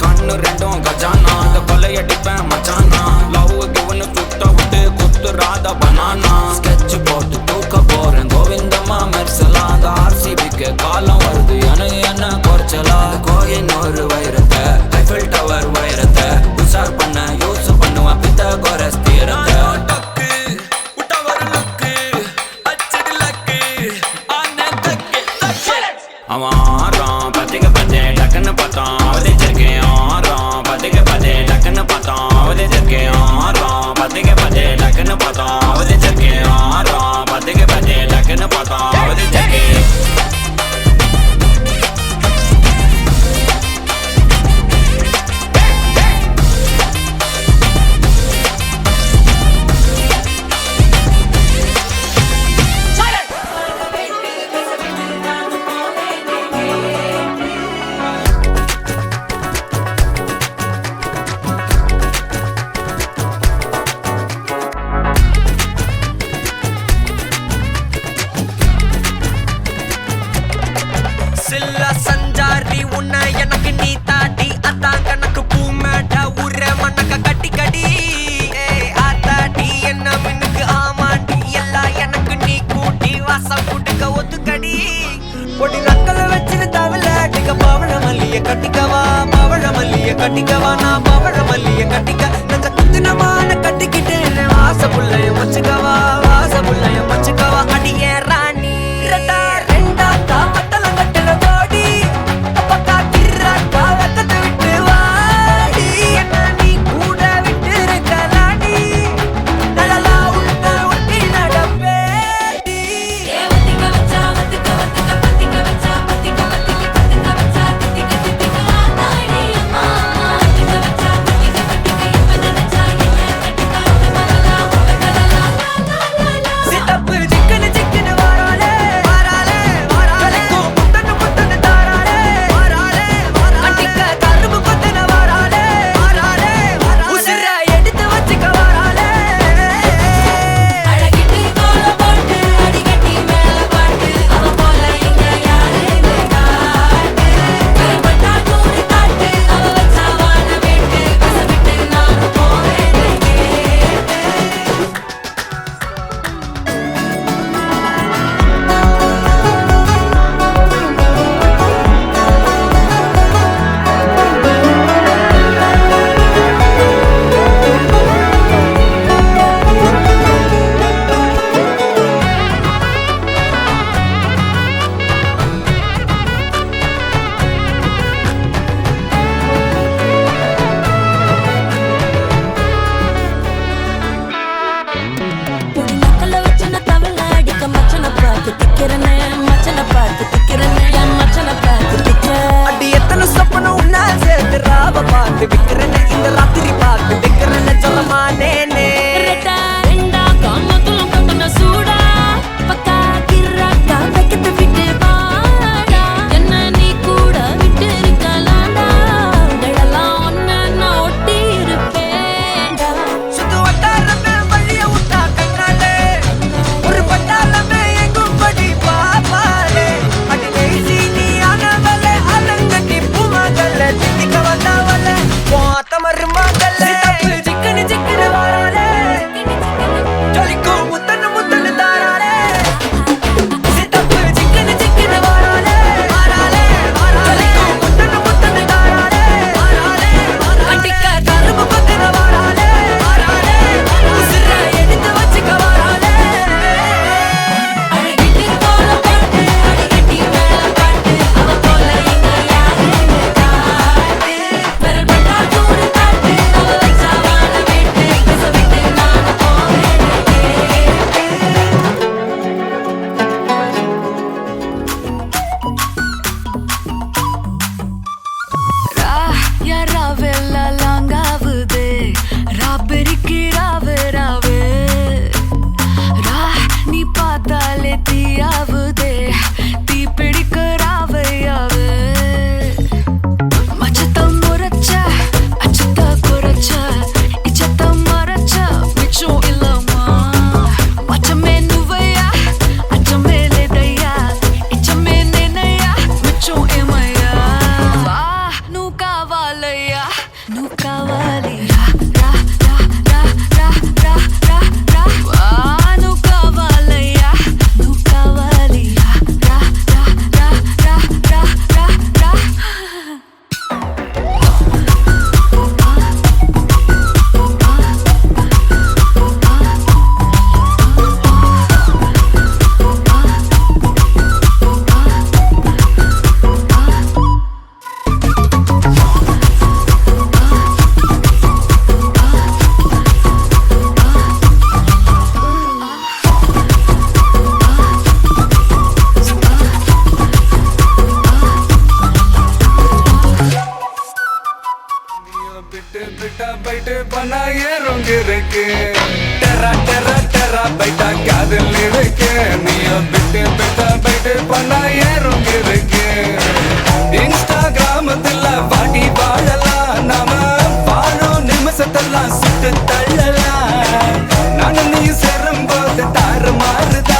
கண்ணு ரெண்டும் கஜானா இந்த கொலையடிப்பேன் மச்சானா லவ் கிவனு சுத்த விட்டு குத்துறாத பனானா ஸ்கெட்ச் போட்டு தூக்க போறேன் கோவிந்தம்மா மெர்சலா அந்த ஆர்சிபிக்கு காலம் வருது எனக்கு என்ன குறைச்சலா கோயினூர் வைரத்தை ஐஃபில் டவர் வைரத்தை உஷார் பண்ண யூஸ் பண்ணுவேன் பித்த கோரஸ் தீரத்தை அவன் ஆறான் பத்திக்க பத்தே டக்குன்னு பார்த்தான் அவதிச்சிருக்கேன் ஆறான் பத்திக்க பத்தே டக்குன்னு பார்த்தான் அவதிச்சிருக்கேன் ஆறான் பத்திக்க பத்தே டக்குன்னு பார்த்தான் அவதிச்சிருக்கேன் ஆறான் பத்திக்க பத்தே டக்குன்னு பார்த்தான் அவதிச்சிருக்கேன் சில்ல சஞ்சாரி உன்னை எனக்கு நீ தாட்டி அதான் கணக்கு பூ மேட்ட உர மண்ணக்க கட்டி கடி ஆத்தாட்டி என்ன மின்னுக்கு ஆமாட்டி எல்லாம் எனக்கு நீ கூட்டி வாசம் கூட்டுக்க ஒத்துக்கடி பொடி நக்கல வச்சிரு தவில அடிக்க பவழ மல்லிய கட்டிக்கவா பவழ மல்லிய கட்டிக்கவா நான் பவழ மல்லிய கட்டிக்க நஞ்ச குத்தினமான கட்டிக்கிட்டேன் வாச புள்ளைய மச்சுக்கவா வாச புள்ளைய மச்சுக்கவா அடியே ராணி ரெண்டா தாமத்தல கட்டல போடி அப்பக்கா கிராக்கா வெக்கத்தை விட்டு வாடி என்ன நீ கூட விட்டு இருக்கலாடி நலலா உன்ன ஒட்டி நடப்பேடி வத்திக்க வச்சா வத்திக்க வத்திக்க பத்திக்க வச்சா பத்திக்க வத்திக்க பத்திக்க வச்சா தித்திக்க தித்திக்க ஆத்தாடி அம்மா வத்திக்க வச்சா பத்திக்க பத்திக்க இப்ப நினைச்சா என்ன கட்டிக்காட்டு மலலா உலகலலா சித்தப்பு சிக்கன சிக்கன வாராலே வாராலே வாராலே முத்தன முத்தன தாராலே வாராலே வாராலே கட்டிக்க கரும்பு கொத்தன வாராலே வாராலே வாராலே உசிர எடுத்து வச்சுக்க வாராலே அழகிட்டு கோல போட்டு அடிக்கட்டி மேல பாட்டு அவ போல இங்க யாருமே காட்டு கருப்பட்டா நூறு காட்டு அவ வச்சா வாழ வேட்டு கசவிட்டு நானும் போவேனே பொடி நக்கல வச்சுன தவள அடிக்க மச்சன பார்த்து திக்கிறனே மச்சன பார்த்து திக்கிறனே என் மச்சன பார்த்து திக்கிற அடி எத்தனை சொப்பனம் உன்னா சேர்த்து ராவ பார்த்து விக்கிறேன்னு இந்த ராத்திரி பார்த்து விக்கிறேன்னு சொல்லமானேனே ரெட்டா ரெண்டா காமத்துலம் கட்டன சூடா பக்கா கிராக்கா வைக்கத்து விட்டு வாடா என்ன நீ கூட விட்டு இருக்கலாம்டா நிழலாம் ஒன்ன நான் ஒட்டி இருப்பேன்டா சுத்து வட்டாரமே வழிய விட்டா கண்ணாலே ஒரு பட்டாளமே எங்கும் படி பாப்பாலே அடி நெய்சி நீ ஆனவளே அலங்கட்டி பூமகளே தித்திக்க வந்தவளே போத்த மருமகளே சிக்கனு சிக்கனு வாராலே ஜொலிக்கும் முத்தனு முத்தனு தாராலே சித்தப்பு சிக்கனு சிக்கனு வாராலே வாராலே வாராலே ஜொலிக்கும் முத்தனு முத்தனு தாராலே வாராலே வாராலே கட்டிக்க கரும்பு கொத்தன வாராலே வாராலே உசிர எடுத்து வச்சுக்க வாராலே அழகிட்டு கோல போட்டு அடிக்கட்டி மேல பாட்டு அவ போல இங்க யாருமே காட்டு விரல் பட்டா நூறு காட்டு அவ வச்சா வாழ வேட்டு கசவிட்டு நானும் போவேனே யாராவெல்ல லாங்காவுதே ராபெரிக்கு ராவு ராவு ரா நீ பார்த்தாலே தீயாவுதே தீ பிடிக்க ராவையாவு மச்சத்தம் முறைச்ச அச்சத்த குறைச்ச இச்சத்தம் மறைச்ச மிச்சம் இல்லம்மா மச்சமே நுவையா அச்சமே லேதையா இச்சமே நேனையா மிச்சம் ஏமையா வா நூ காவால కావాలయ్యా నువ్వు కావాలి రా రా రా రా రా రా రా రా వా నువ్వు కావాలయ్యా నువ్వు కావాలి రా రా రా రా రా రా రా రా बिट बिटा बैठे बना ये रंग रखे तेरा तेरा तेरा बैठा क्या दिल रखे निया बिट बिटा बैठे बना ये रंग रखे इंस्टाग्राम दिल वाटी वाळला नाम वाळो निमसतಲ್ಲ ಸುಟ್ಟು ತಳ್ಳಲ್ಲ ನಾನು ನೀ ಸೇರಂಬೋದ ತಾರ ಮಾರದ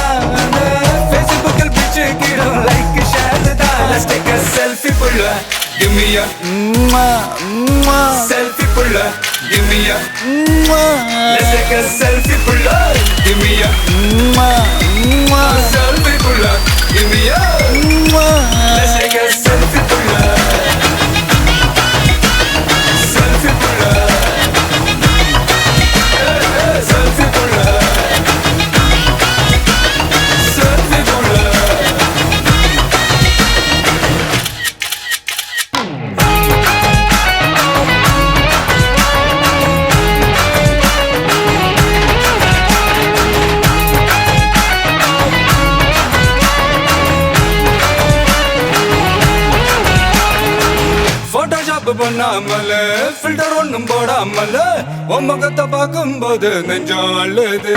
Facebook ಅಲ್ಲಿ ಬಿಚ್ಚಿ ಗಿಡೋ ಲೈಕ್ ಶೇರ್ ದ let's take a selfie pull give me a selfie pull give me a let's take a selfie pull give me a selfie pull give me a let's take a selfie pull selfie pull selfie pull selfie pull Photoshop பண்ணாமல filter ஒண்ணும் போடாமல உன் முகத்தை பார்க்கும்போது நெஞ்சம் அழுது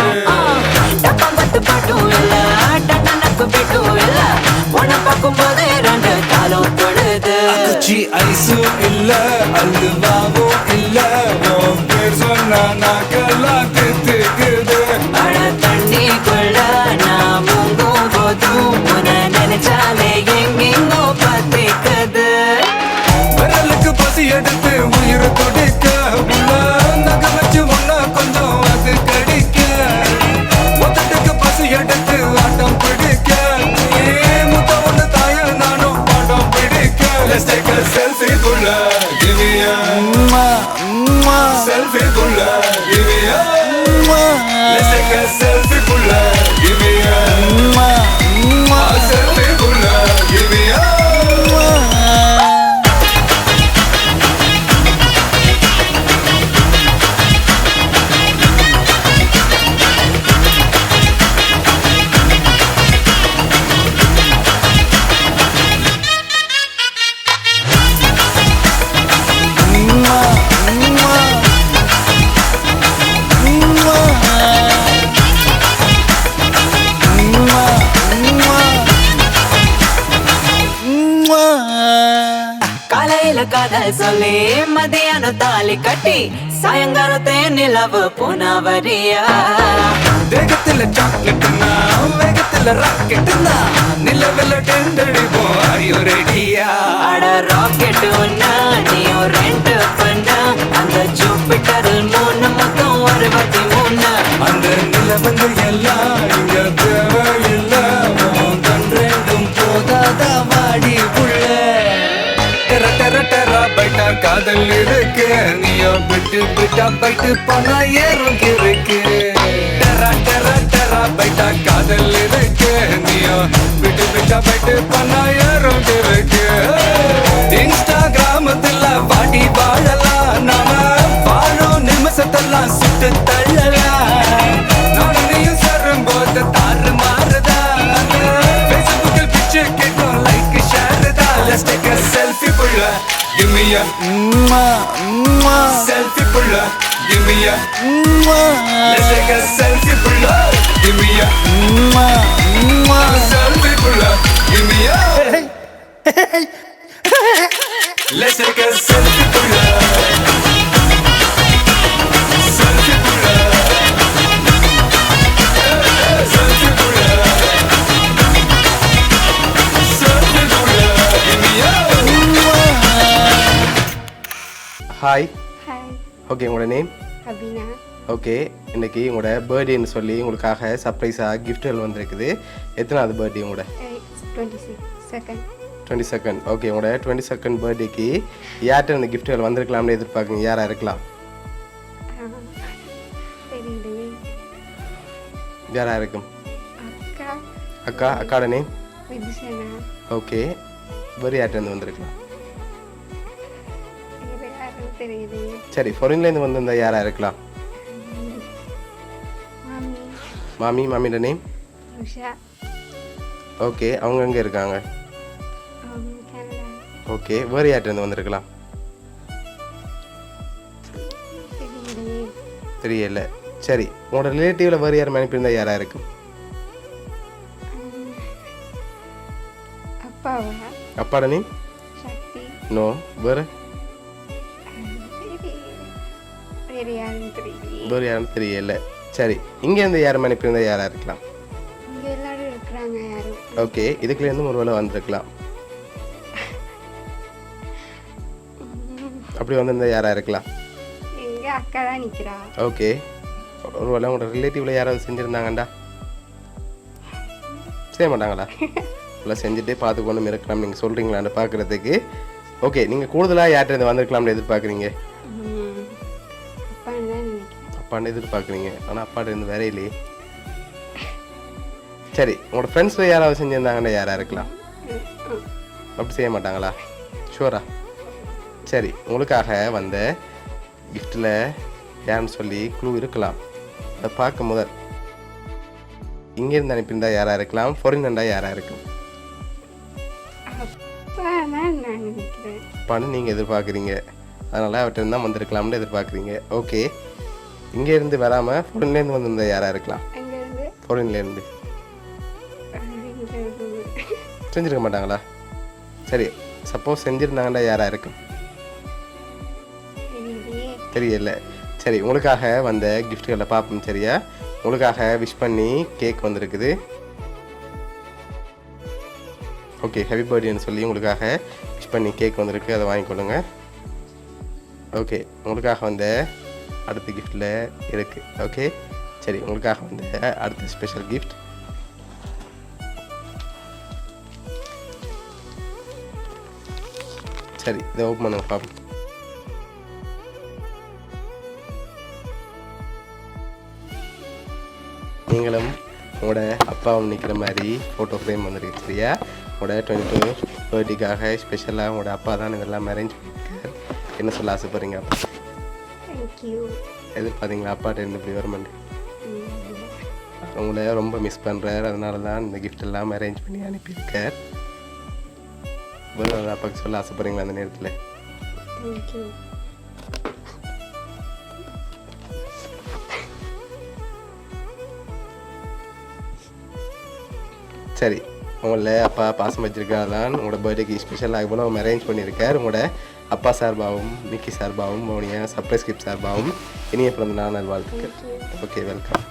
டப்பாம்பட்டு பாட்டும் இல்ல டன்னனக்கு பிட்டும் இல்ல உன்னை பார்க்கும்போது ரெண்டு காலம் தொழுது குச்சி ஐஸும் இல்ல அல்வாவும் இல்ல உன் பேர் சொன்னா நாக்கெல்லாம் தித்துக்குது மழ தண்ணிக்குள்ள நான் முங்கும் போதும் உன்னை நினைச்சாலே எங்கெங்கோ பத்திக்குது விரலுக்கு பசி எடுத்து உயிர் துடிக்க உள்ள நகை வச்சு ஒன்னா கொஞ்சம் அது கடிக்க மொத்தத்துக்கு பசி எடுத்து ஆட்டம் பிடிக்க முத்த ஒண்ணு தாய நானும் பாடம் பிடிக்க Let's take a selfie புள்ள give me a selfie புள்ள give me a Let's take a selfie புள்ள give me a selfie புள்ள give me a காலையில காதல் சொல்லி மதியானம் தாலி கட்டி சாயங்காலத்தே நிலவு புனவரியா தேகத்துல சாக்லேட்னா வேகத்துல ராக்கெட்னா நிலவுல டெண்டடிப்போம் ஐயோ ரெடியா அட ராக்கெட் ஒன்னா நீயும் ரெண்டு பண்ணா அந்த ஜூபிட்டரில் 3 மொத்தம் 63 அந்த நிலவங்க எல்லாம் இங்க தேவையில்ல உன் கண் ரெண்டும் போதாத வாடி புள்ள டெர டெர டெர பைட்டா காதல் இருக்கு நீயோ விட்டு விட்டா பைட்டு போனா ஏறும் இருக்கு டெர டெர டெர பைட்டா காதல் இருக்கு நீயோ விட்டு விட்டா பைட்டு போனா ஏறும் இருக்கு இன்ஸ்டாகிராமத்துல வாடி வாழலாம் நாம வாழும் நிமிஷத்தெல்லாம் சுட்டு தள்ளலாம் நானும் நீயும் சேரும்போது தாறு மாறுதா ஃபேஸ்புக்கில் பிச்சு கேட்கும் லைக் ஷேர் தான் Let's take a selfie புள்ள give me a selfie புள்ள give me a Let's take a selfie புள்ள give me a selfie புள்ள give me a Let's take a selfie புள்ள selfie புள்ள selfie புள்ள selfie புள்ள give me a hi. Hi okay, உங்களோட name? Abina. Okay, இன்னைக்கு உங்களோட பர்த்டேன்னு சொல்லி உங்களுக்காக சர்ப்ரைஸாக கிஃப்ட்கள் வந்திருக்குது. எத்தனாவது பர்த்டே உங்களோட? 22nd. 22nd. ஓகே, உங்களோட 22nd பர்த்டேக்கு யார்கிட்ட இந்த கிஃப்ட்கள் வந்திருக்கலாம்னு எதிர்பார்க்குறீங்க? யாராக இருக்கலாம்? தெரியலையே. யாராக இருக்கும்? அக்கா அக்காட நேம்? விதுஷனா. ஓகே, வேறு யார்கிட்ட வந்திருக்கலாம்? வேறு யாரும் தெரியலையே. சரி, ஃபாரின்லேருந்து வந்திருந்தா யாராக இருக்கலாம்? மாமி. மாமியோட நேம்? உஷா. ஓகே, அவங்க எங்கே இருக்காங்க? கனடா. ஓகே, வேறு யார்கிட்ட வந்திருக்கலாம்? தெரியலையே. தெரியல. சரி, உங்களோட ரிலேட்டிவில் வேறு யாரும் அனுப்பியிருந்தா யாராக இருக்கும்? அப்பாவா? அப்பாட நேம்? சக்தி. நோ. வேறு வேறு யாரும் தெரியலையே. வேறு யாரும் தெரியல. சரி, இங்கேருந்து யாரும் அனுப்பியிருந்தா யாராக இருக்கலாம்? இங்கே எல்லாரும் இருக்கிறாங்க யாரும். ஓகே, இதுக்குலேருந்து ஒரு வேளை வந்திருக்கலாம். அப்படி வந்திருந்தா யாராக இருக்கலாம்? எங்க அக்கா தான் நிற்கிறா. ஓகே, ஒரு வேளை உங்களோட ரிலேட்டிவில் யாராவது செஞ்சுருந்தாங்கண்டா? செய்ய மாட்டாங்களா? இல்லை, செஞ்சுட்டே பார்த்து கொண்டு இருக்கலாம் நீங்கள் சொல்கிறீங்களான்னு பார்க்குறதுக்கு. ஓகே, நீங்கள் கூடுதலாக யார்கிட்ட வந்திருக்கலாம்னு எதிர்பார்க்குறீங்க? அப்பான்னு தான் நினைக்கிறேன். அப்பான்னு எதிர்பார்க்குறீங்க, ஆனால் அப்பாட்ட இருந்து வேற இல்லையே. சரி, உங்களோட ஃப்ரெண்ட்ஸில் யாராவது செஞ்சுருந்தாங்கன்னா யாராக இருக்கலாம்? அப்படி செய்ய மாட்டாங்களா? ஷூரா? சரி, உங்களுக்காக வந்த கிஃப்டில் யாருன்னு சொல்லி க்ளூ இருக்கலாம். அதை பார்க்க முதல் இங்கேருந்து அனுப்பியிருந்தா யாராக இருக்கலாம்? ஃபாரின்டா யாராக இருக்கும்? அப்பா தான் நான் நினைக்கிறேன். அப்பான்னு நீங்கள் எதிர்பார்க்குறீங்க, அதனால் அவர்கிட்ட இருந்தால் வந்திருக்கலாம்னு எதிர்பார்க்குறீங்க. ஓகே, இங்கேருந்து வராமல் ஃபாரின்லேருந்து வந்திருந்தா யாராக இருக்கலாம்? அங்கேருந்து ஃபாரின்லேருந்து செஞ்சுருக்க மாட்டாங்களா? சரி, சப்போஸ் செஞ்சுருந்தாங்கன்னா யாராக இருக்கும்? தெரியலையே. தெரியல. சரி, உங்களுக்காக வந்த கிஃப்ட்களை பார்ப்போம். சரியா? உங்களுக்காக விஷ் பண்ணி கேக் வந்திருக்குது. ஓகே, ஹாப்பி பர்த்டேன்னு சொல்லி உங்களுக்காக விஷ் பண்ணி கேக் வந்திருக்கு, அதை வாங்கிக்கொள்ளுங்க. ஓகே, உங்களுக்காக வந்த அடுத்த கிஃப்டில் இருக்குது. ஓகே, சரி, உங்களுக்காக வந்த அடுத்த ஸ்பெஷல் கிஃப்ட் சரி, இதை ஓப்பன் பண்ணுங்க பார்ப்போம். நீங்களும் உங்களோட அப்பாவும் நிற்கிற மாதிரி ஃபோட்டோ ஃப்ரேம் வந்துருக்கு. சரியா? உங்களோட 22 பர்த்டேக்காக ஸ்பெஷலாக உங்களோட அப்பா தான் இதெல்லாம் அரேஞ்ச் பண்ணியிருக்காரு. என்ன சொல்ல ஆசைப்படுறீங்க? அப்பா தேங்க்யூ. எதிர்பார்த்தீங்களா அப்பாட்ட இருந்து இப்படி வருமாண்டு? உங்களை ரொம்ப மிஸ் பண்ணுறாரு, அதனால தான் இந்த கிஃப்ட் எல்லாம் அரேஞ்ச் பண்ணி அனுப்பியிருக்கார். வேறு அப்பாவுக்கு சொல்ல ஆசைப்படுறீங்களா அந்த நேரத்தில்? தேங்க்யூ. சரி, உங்களை அப்பா பாசம் வச்சிருக்காதான் உங்களோட பர்த்டேக்கு ஸ்பெஷலாக இவ்வளோ அரேஞ்ச் பண்ணியிருக்கார். உங்களோட அப்பா சார்பாகவும் மிக்கி சார்பாகவும் உங்களுடைய சர்ப்ரைஸ் கிஃப்ட் சார்பாகவும் இனிய பிறந்த நாள் நல்வாழ்த்துக்கள். Okay, welcome.